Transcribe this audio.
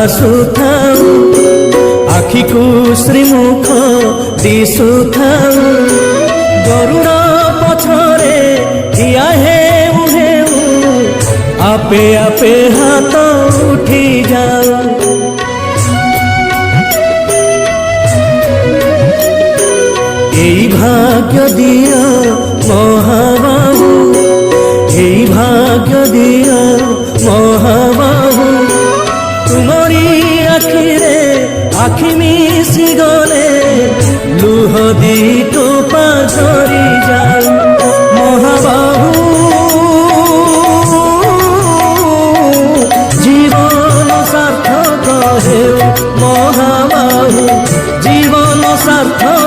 ଆସୁଥାଉ ଆଖିକୁ ଶ୍ରୀମୁଖ ଦିଶୁଥାଉ ଗରୁଡ଼ ପଛରେ ଠିଆ ହେଉ ହେଉ ଆପେ ଆପେ ହାତ ଉଠି ଯାଉ। এই ভাগ্য দিও মহাবাহু, এই ভাগ্য দিও মহাবাহু, তুমরি আখিরে আখি মিশি গলে লুহ দি টোপা ঝরি যাও। মহাবাহু জীবন সার্থক হেউ, মহাবাহু জীবন সার্থক